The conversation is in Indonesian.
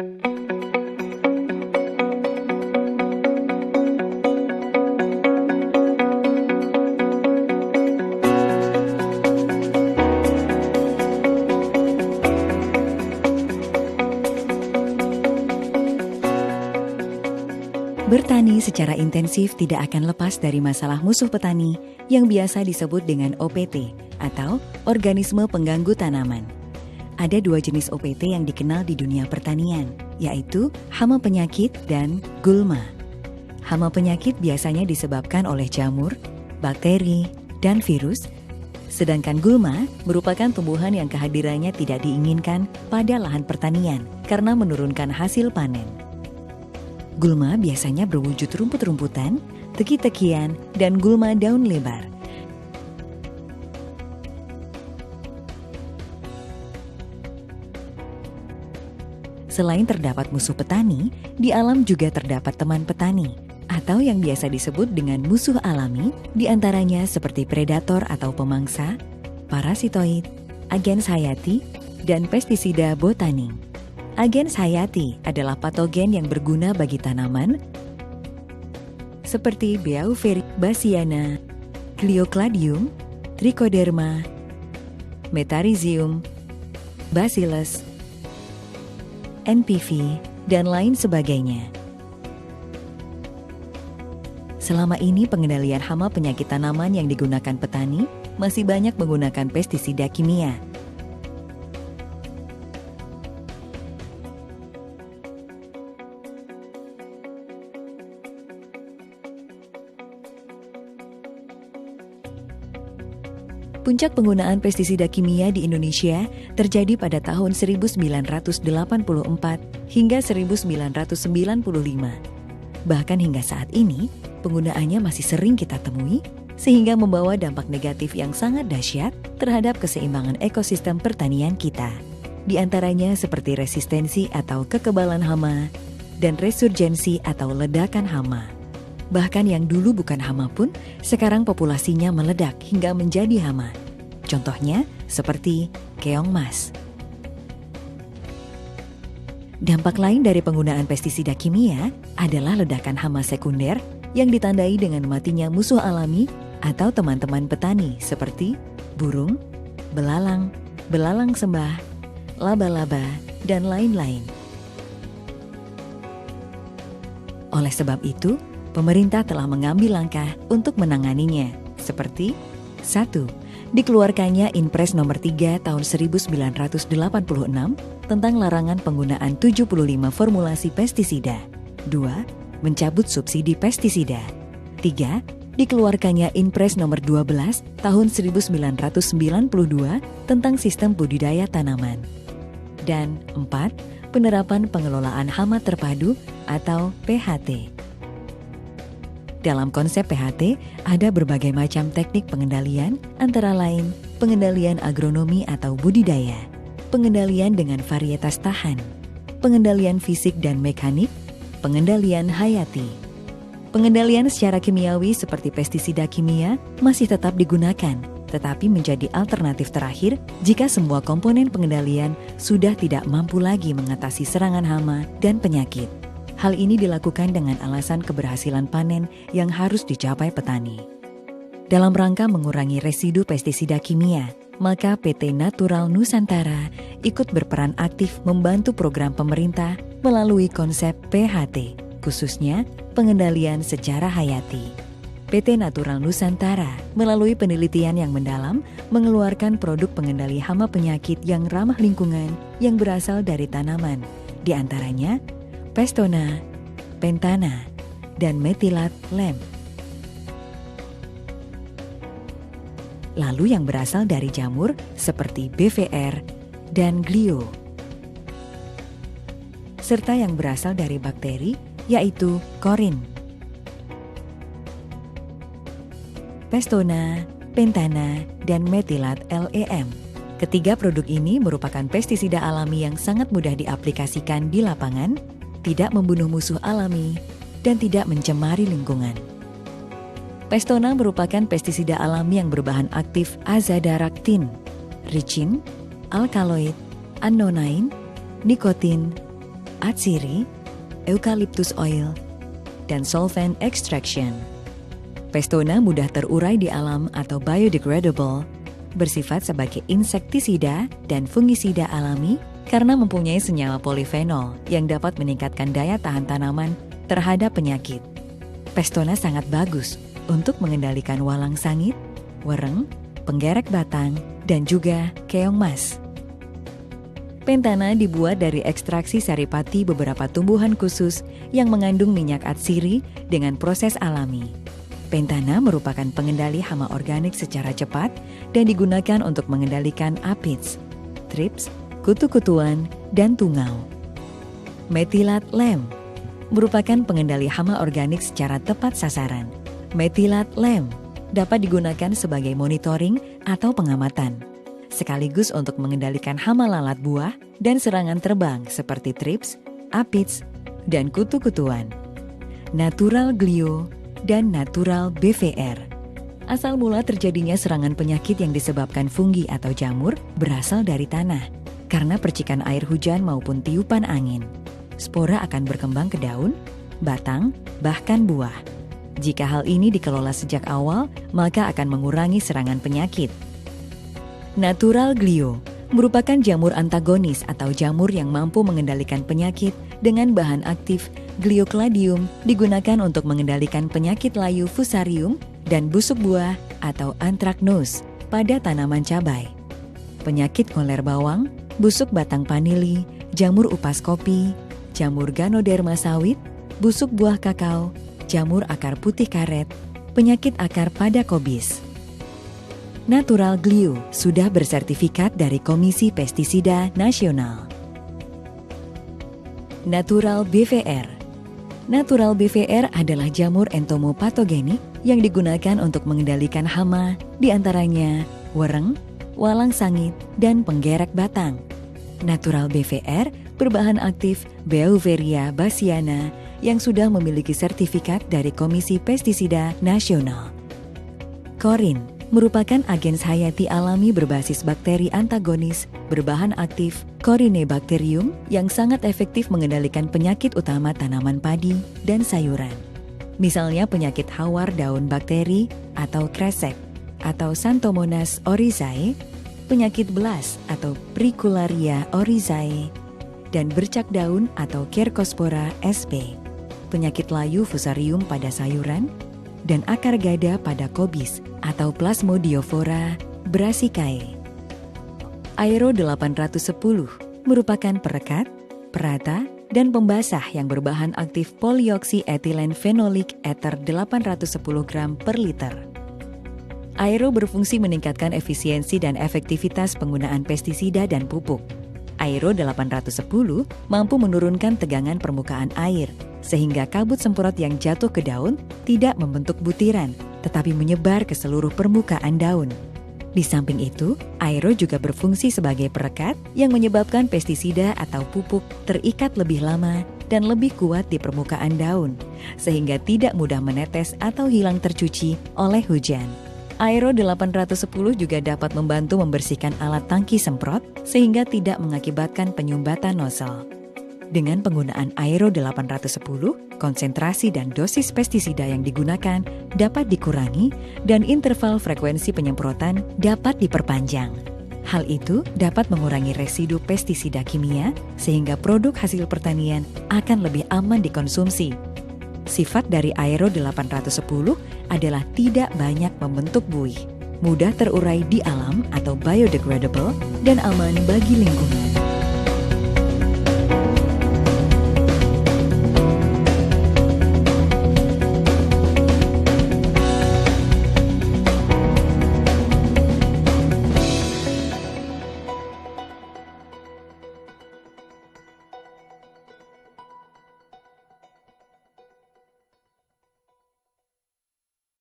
Bertani secara intensif tidak akan lepas dari masalah musuh petani yang biasa disebut dengan OPT atau organisme pengganggu tanaman. Ada dua jenis OPT yang dikenal di dunia pertanian, yaitu hama penyakit dan gulma. Hama penyakit biasanya disebabkan oleh jamur, bakteri, dan virus, sedangkan gulma merupakan tumbuhan yang kehadirannya tidak diinginkan pada lahan pertanian karena menurunkan hasil panen. Gulma biasanya berwujud rumput-rumputan, teki-tekian, dan gulma daun lebar. Selain terdapat musuh petani, di alam juga terdapat teman petani, atau yang biasa disebut dengan musuh alami, diantaranya seperti predator atau pemangsa, parasitoid, agens hayati, dan pestisida botaning. Agens hayati adalah patogen yang berguna bagi tanaman seperti Beauveria, Cleocladium, Trichoderma, Metarhizium, Bacillus, NPV, dan lain sebagainya. Selama ini pengendalian hama penyakit tanaman yang digunakan petani masih banyak menggunakan pestisida kimia. Puncak penggunaan pestisida kimia di Indonesia terjadi pada tahun 1984 hingga 1995. Bahkan hingga saat ini, penggunaannya masih sering kita temui, sehingga membawa dampak negatif yang sangat dahsyat terhadap keseimbangan ekosistem pertanian kita. Di antaranya seperti resistensi atau kekebalan hama, dan resurgensi atau ledakan hama. Bahkan yang dulu bukan hama pun, sekarang populasinya meledak hingga menjadi hama. Contohnya seperti keong mas. Dampak lain dari penggunaan pestisida kimia adalah ledakan hama sekunder yang ditandai dengan matinya musuh alami atau teman-teman petani seperti burung, belalang, belalang sembah, laba-laba, dan lain-lain. Oleh sebab itu, pemerintah telah mengambil langkah untuk menanganinya, seperti 1. Dikeluarkannya Inpres nomor 3 tahun 1986 tentang larangan penggunaan 75 formulasi pestisida. 2. Mencabut subsidi pestisida. 3. Dikeluarkannya Inpres nomor 12 tahun 1992 tentang sistem budidaya tanaman. Dan 4. Penerapan pengelolaan hama terpadu atau PHT. Dalam konsep PHT, ada berbagai macam teknik pengendalian, antara lain pengendalian agronomi atau budidaya, pengendalian dengan varietas tahan, pengendalian fisik dan mekanik, pengendalian hayati. Pengendalian secara kimiawi seperti pestisida kimia masih tetap digunakan, tetapi menjadi alternatif terakhir jika semua komponen pengendalian sudah tidak mampu lagi mengatasi serangan hama dan penyakit. Hal ini dilakukan dengan alasan keberhasilan panen yang harus dicapai petani. Dalam rangka mengurangi residu pestisida kimia, maka PT Natural Nusantara ikut berperan aktif membantu program pemerintah melalui konsep PHT, khususnya pengendalian secara hayati. PT Natural Nusantara melalui penelitian yang mendalam mengeluarkan produk pengendali hama penyakit yang ramah lingkungan yang berasal dari tanaman, di antaranya Pestona, Pentana, dan Metilat Lem. Lalu yang berasal dari jamur seperti BVR dan Glio. Serta yang berasal dari bakteri yaitu Korin. Pestona, Pentana, dan Metilat LEM. Ketiga produk ini merupakan pestisida alami yang sangat mudah diaplikasikan di lapangan, tidak membunuh musuh alami, dan tidak mencemari lingkungan. Pestona merupakan pestisida alami yang berbahan aktif azadirachtin, ricin, alkaloid, annonine, nikotin, atsiri, eucalyptus oil, dan solvent extraction. Pestona mudah terurai di alam atau biodegradable, bersifat sebagai insektisida dan fungisida alami karena mempunyai senyawa polifenol yang dapat meningkatkan daya tahan tanaman terhadap penyakit. Pestona sangat bagus untuk mengendalikan walang sangit, wereng, penggerek batang, dan juga keong mas. Pentana dibuat dari ekstraksi saripati beberapa tumbuhan khusus yang mengandung minyak atsiri dengan proses alami. Pentana merupakan pengendali hama organik secara cepat dan digunakan untuk mengendalikan aphids, thrips, kutu-kutuan, dan tungau. Methylat lem merupakan pengendali hama organik secara tepat sasaran. Methylat lem dapat digunakan sebagai monitoring atau pengamatan, sekaligus untuk mengendalikan hama lalat buah dan serangan terbang seperti thrips, aphids, dan kutu-kutuan. Natural glio dan natural BVR. Asal mula terjadinya serangan penyakit yang disebabkan fungi atau jamur berasal dari tanah, karena percikan air hujan maupun tiupan angin. Spora akan berkembang ke daun, batang, bahkan buah. Jika hal ini dikelola sejak awal, maka akan mengurangi serangan penyakit. Natural glio merupakan jamur antagonis atau jamur yang mampu mengendalikan penyakit dengan bahan aktif Gliocladium, digunakan untuk mengendalikan penyakit layu fusarium dan busuk buah atau anthracnose pada tanaman cabai. Penyakit ngoler bawang, busuk batang panili, jamur upas kopi, jamur Ganoderma sawit, busuk buah kakao, jamur akar putih karet, penyakit akar pada kobis. Natural Glio sudah bersertifikat dari Komisi Pestisida Nasional. Natural BVR. Natural BVR adalah jamur entomopatogenik yang digunakan untuk mengendalikan hama, diantaranya wereng, walang sangit, dan penggerek batang. Natural BVR berbahan aktif Beauveria bassiana yang sudah memiliki sertifikat dari Komisi Pestisida Nasional. Korin merupakan agens hayati alami berbasis bakteri antagonis berbahan aktif Corynebacterium yang sangat efektif mengendalikan penyakit utama tanaman padi dan sayuran. Misalnya penyakit hawar daun bakteri atau kresek atau Xanthomonas oryzae, penyakit belas atau Pricularia oryzae, dan bercak daun atau Cercospora sp, penyakit layu fusarium pada sayuran, dan akar gada pada kobis atau Plasmodiofora brassicae. Aero 810 merupakan perekat, perata, dan pembasah yang berbahan aktif polyoksietilen fenolik ether 810 gram per liter. Aero berfungsi meningkatkan efisiensi dan efektivitas penggunaan pestisida dan pupuk. Aero 810 mampu menurunkan tegangan permukaan air, sehingga kabut semprot yang jatuh ke daun tidak membentuk butiran, tetapi menyebar ke seluruh permukaan daun. Di samping itu, Aero juga berfungsi sebagai perekat yang menyebabkan pestisida atau pupuk terikat lebih lama dan lebih kuat di permukaan daun, sehingga tidak mudah menetes atau hilang tercuci oleh hujan. Aero 810 juga dapat membantu membersihkan alat tangki semprot sehingga tidak mengakibatkan penyumbatan nozzle. Dengan penggunaan Aero 810, konsentrasi dan dosis pestisida yang digunakan dapat dikurangi dan interval frekuensi penyemprotan dapat diperpanjang. Hal itu dapat mengurangi residu pestisida kimia sehingga produk hasil pertanian akan lebih aman dikonsumsi. Sifat dari Aero 810 adalah tidak banyak membentuk buih, mudah terurai di alam atau biodegradable, dan aman bagi lingkungan.